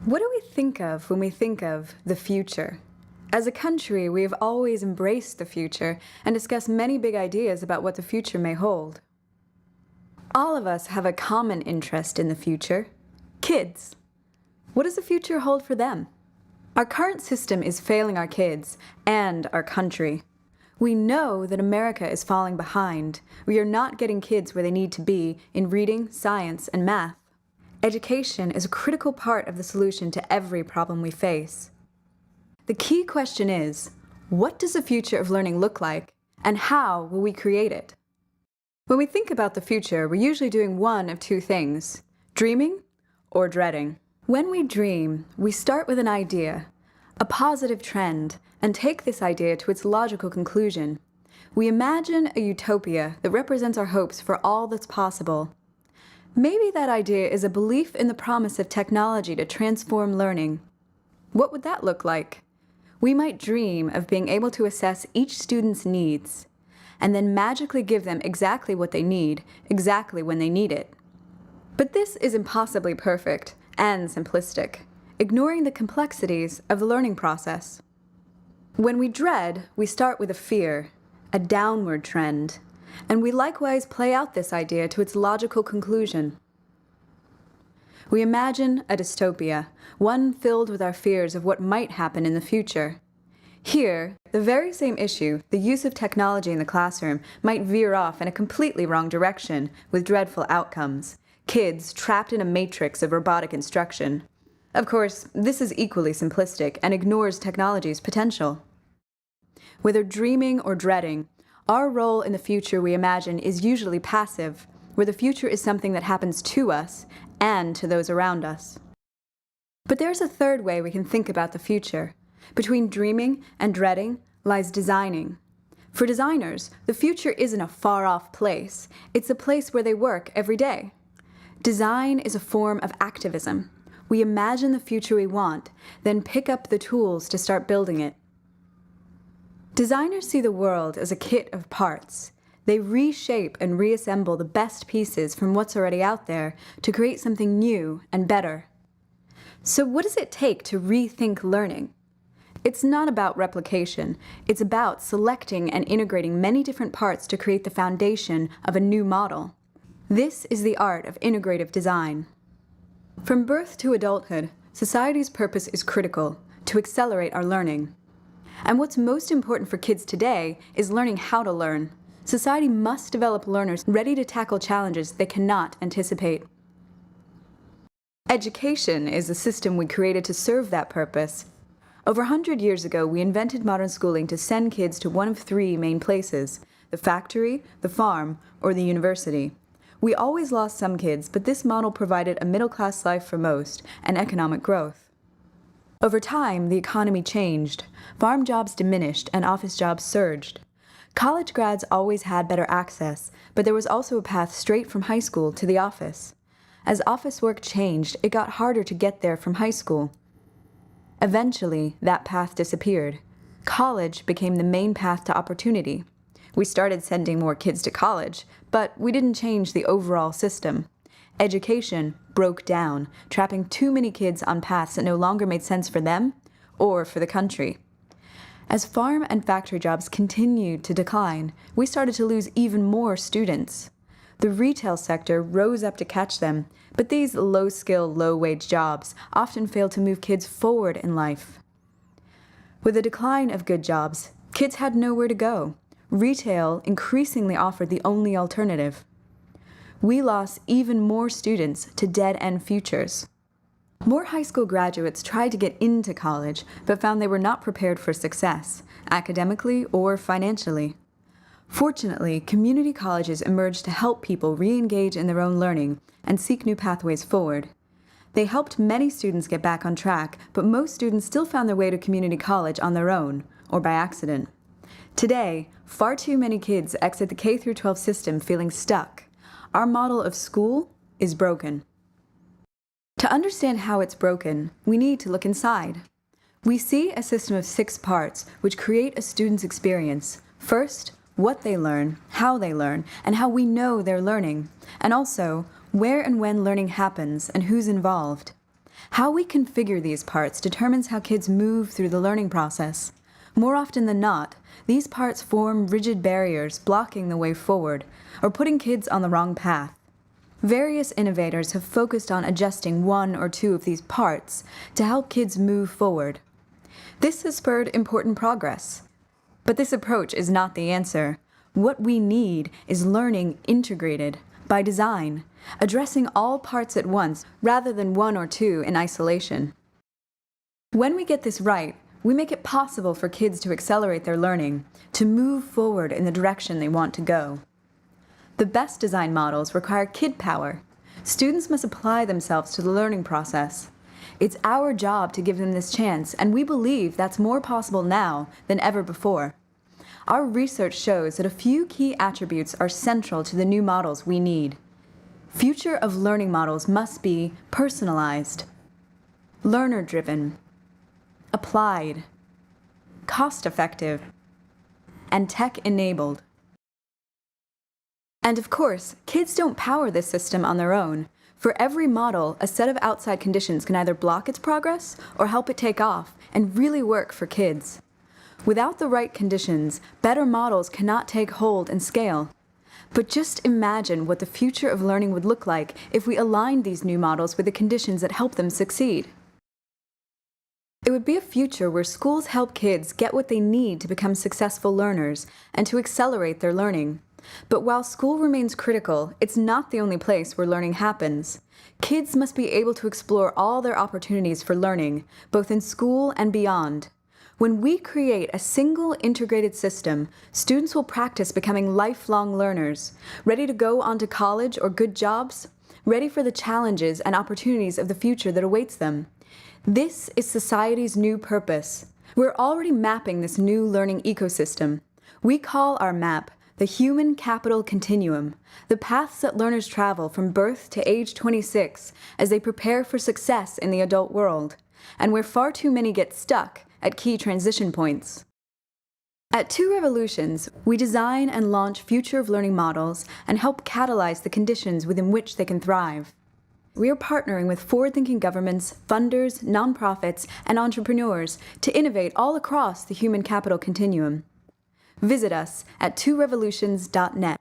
What do we think of when we think of the future? As a country, we have always embraced the future and discussed many big ideas about what the future may hold. All of us have a common interest in the future: kids. What does the future hold for them? Our current system is failing our kids and our country. We know that America is falling behind. We are not getting kids where they need to be in reading, science, and math. Education is a critical part of the solution to every problem we face. The key question is, what does the future of learning look like, and how will we create it? When we think about the future, we're usually doing one of two things: dreaming or dreading. When we dream, we start with an idea, a positive trend, and take this idea to its logical conclusion. We imagine a utopia that represents our hopes for all that's possible. Maybe that idea is a belief in the promise of technology to transform learning. What would that look like? We might dream of being able to assess each student's needs, and then magically give them exactly what they need, exactly when they need it. But this is impossibly perfect and simplistic, ignoring the complexities of the learning process. When we dread, we start with a fear, a downward trend, and we likewise play out this idea to its logical conclusion. We imagine a dystopia, one filled with our fears of what might happen in the future. Here, the very same issue, the use of technology in the classroom, might veer off in a completely wrong direction with dreadful outcomes. Kids trapped in a matrix of robotic instruction. Of course, this is equally simplistic and ignores technology's potential. Whether dreaming or dreading, our role in the future we imagine is usually passive, where the future is something that happens to us and to those around us. But there's a third way we can think about the future. Between dreaming and dreading lies designing. For designers, the future isn't a far-off place. It's a place where they work every day. Design is a form of activism. We imagine the future we want, then pick up the tools to start building it. Designers see the world as a kit of parts. They reshape and reassemble the best pieces from what's already out there to create something new and better. So what does it take to rethink learning? It's not about replication. It's about selecting and integrating many different parts to create the foundation of a new model. This is the art of integrative design. From birth to adulthood, society's purpose is critical: to accelerate our learning. And what's most important for kids today is learning how to learn. Society must develop learners ready to tackle challenges they cannot anticipate. Education is the system we created to serve that purpose. Over 100 years ago, we invented modern schooling to send kids to one of three main places: the factory, the farm, or the university. We always lost some kids, but this model provided a middle-class life for most and economic growth. Over time, the economy changed. Farm jobs diminished and office jobs surged. College grads always had better access, but there was also a path straight from high school to the office. As office work changed, it got harder to get there from high school. Eventually, that path disappeared. College became the main path to opportunity. We started sending more kids to college, but we didn't change the overall system. Education broke down, trapping too many kids on paths that no longer made sense for them or for the country. As farm and factory jobs continued to decline, we started to lose even more students. The retail sector rose up to catch them, but these low-skill, low-wage jobs often failed to move kids forward in life. With the decline of good jobs, kids had nowhere to go. Retail increasingly offered the only alternative. We lost even more students to dead-end futures. More high school graduates tried to get into college, but found they were not prepared for success, academically or financially. Fortunately, community colleges emerged to help people re-engage in their own learning and seek new pathways forward. They helped many students get back on track, but most students still found their way to community college on their own, or by accident. Today, far too many kids exit the K-12 system feeling stuck. Our model of school is broken. To understand how it's broken, we need to look inside. We see a system of 6 parts which create a student's experience. First, what they learn, and how we know they're learning, and also where and when learning happens and who's involved. How we configure these parts determines how kids move through the learning process. More often than not, these parts form rigid barriers blocking the way forward, or putting kids on the wrong path. Various innovators have focused on adjusting one or two of these parts to help kids move forward. This has spurred important progress. But this approach is not the answer. What we need is learning integrated, by design, addressing all parts at once rather than one or two in isolation. When we get this right, we make it possible for kids to accelerate their learning, to move forward in the direction they want to go. The best design models require kid power. Students must apply themselves to the learning process. It's our job to give them this chance, and we believe that's more possible now than ever before. Our research shows that a few key attributes are central to the new models we need. Future of learning models must be personalized, learner-driven, applied, cost-effective, and tech-enabled. And of course, kids don't power this system on their own. For every model, a set of outside conditions can either block its progress or help it take off and really work for kids. Without the right conditions, better models cannot take hold and scale. But just imagine what the future of learning would look like if we aligned these new models with the conditions that help them succeed. It would be a future where schools help kids get what they need to become successful learners and to accelerate their learning. But while school remains critical, it's not the only place where learning happens. Kids must be able to explore all their opportunities for learning, both in school and beyond. When we create a single integrated system, students will practice becoming lifelong learners, ready to go on to college or good jobs, ready for the challenges and opportunities of the future that awaits them. This is society's new purpose. We're already mapping this new learning ecosystem. We call our map the Human Capital Continuum, the paths that learners travel from birth to age 26 as they prepare for success in the adult world, and where far too many get stuck at key transition points. At Two Revolutions, we design and launch future of learning models and help catalyze the conditions within which they can thrive. We are partnering with forward-thinking governments, funders, nonprofits, and entrepreneurs to innovate all across the human capital continuum. Visit us at tworevolutions.net.